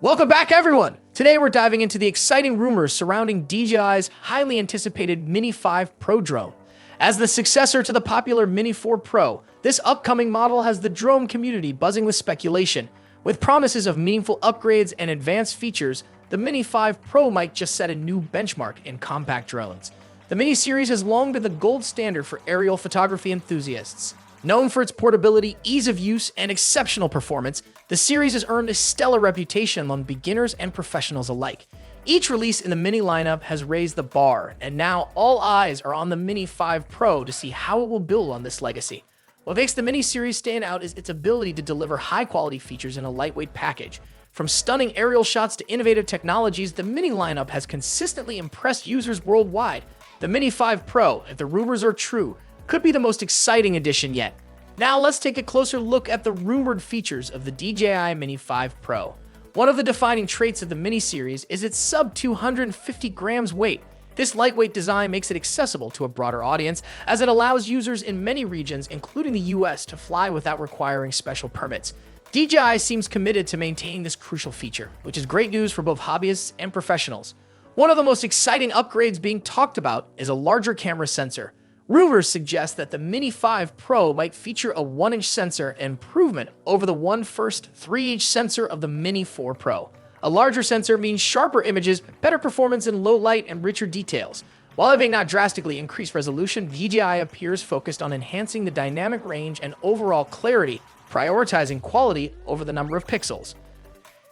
Welcome back, everyone! Today we're diving into the exciting rumors surrounding DJI's highly anticipated Mini 5 Pro drone. As the successor to the popular Mini 4 Pro, this upcoming model has the drone community buzzing with speculation. With promises of meaningful upgrades and advanced features, the Mini 5 Pro might just set a new benchmark in compact drones. The Mini series has long been the gold standard for aerial photography enthusiasts. Known for its portability, ease of use, and exceptional performance, the series has earned a stellar reputation among beginners and professionals alike. Each release in the Mini lineup has raised the bar, and now all eyes are on the Mini 5 Pro to see how it will build on this legacy. What makes the Mini series stand out is its ability to deliver high-quality features in a lightweight package. From stunning aerial shots to innovative technologies, the Mini lineup has consistently impressed users worldwide. The Mini 5 Pro, if the rumors are true, could be the most exciting addition yet. Now let's take a closer look at the rumored features of the DJI Mini 5 Pro. One of the defining traits of the Mini series is its sub-250 grams weight. This lightweight design makes it accessible to a broader audience, as it allows users in many regions, including the US, to fly without requiring special permits. DJI seems committed to maintaining this crucial feature, which is great news for both hobbyists and professionals. One of the most exciting upgrades being talked about is a larger camera sensor. Rumors suggest that the Mini 5 Pro might feature a 1-inch sensor improvement over the 3-inch sensor of the Mini 4 Pro. A larger sensor means sharper images, better performance in low light, and richer details. While it may not drastically increase resolution, DJI appears focused on enhancing the dynamic range and overall clarity, prioritizing quality over the number of pixels.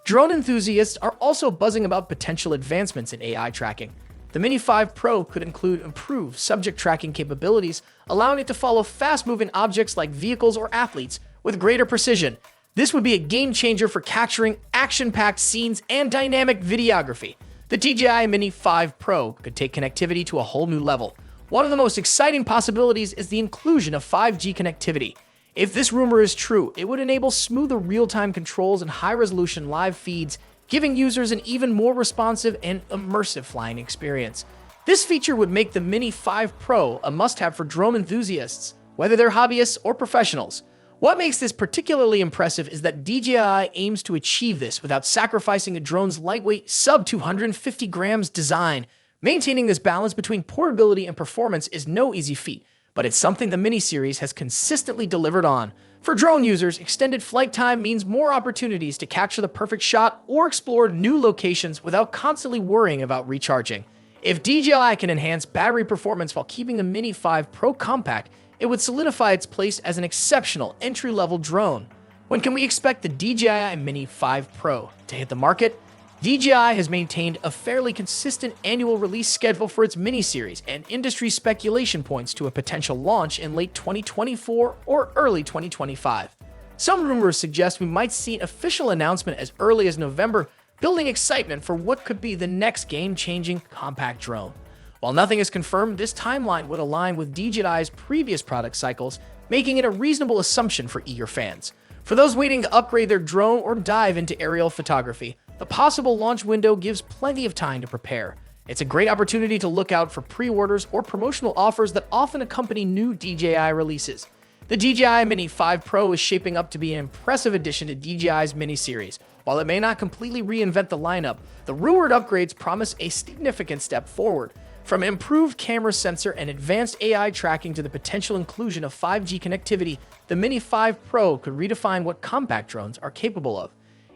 Drone enthusiasts are also buzzing about potential advancements in AI tracking. The Mini 5 Pro could include improved subject tracking capabilities, allowing it to follow fast-moving objects like vehicles or athletes with greater precision. This would be a game-changer for capturing action-packed scenes and dynamic videography. The DJI Mini 5 Pro could take connectivity to a whole new level. One of the most exciting possibilities is the inclusion of 5G connectivity. If this rumor is true, it would enable smoother real-time controls and high-resolution live feeds, giving users an even more responsive and immersive flying experience. This feature would make the Mini 5 Pro a must-have for drone enthusiasts, whether they're hobbyists or professionals. What makes this particularly impressive is that DJI aims to achieve this without sacrificing a drone's lightweight sub-250 grams design. Maintaining this balance between portability and performance is no easy feat, but it's something the Mini series has consistently delivered on. For drone users, extended flight time means more opportunities to capture the perfect shot or explore new locations without constantly worrying about recharging. If DJI can enhance battery performance while keeping the Mini 5 Pro compact, it would solidify its place as an exceptional entry-level drone. When can we expect the DJI Mini 5 Pro to hit the market? DJI has maintained a fairly consistent annual release schedule for its Mini series, and industry speculation points to a potential launch in late 2024 or early 2025. Some rumors suggest we might see an official announcement as early as November, building excitement for what could be the next game-changing compact drone. While nothing is confirmed, this timeline would align with DJI's previous product cycles, making it a reasonable assumption for eager fans. For those waiting to upgrade their drone or dive into aerial photography, the possible launch window gives plenty of time to prepare. It's a great opportunity to look out for pre-orders or promotional offers that often accompany new DJI releases. The DJI Mini 5 Pro is shaping up to be an impressive addition to DJI's Mini series. While it may not completely reinvent the lineup, the rumored upgrades promise a significant step forward. From improved camera sensor and advanced AI tracking to the potential inclusion of 5G connectivity, the Mini 5 Pro could redefine what compact drones are capable of.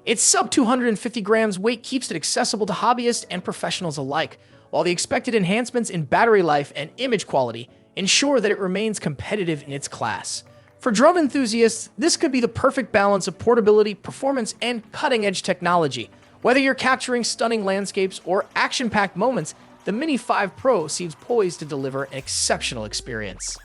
Its sub-250 grams weight keeps it accessible to hobbyists and professionals alike, while the expected enhancements in battery life and image quality ensure that it remains competitive in its class. For drone enthusiasts, this could be the perfect balance of portability, performance, and cutting-edge technology. Whether you're capturing stunning landscapes or action-packed moments, the Mini 5 Pro seems poised to deliver an exceptional experience.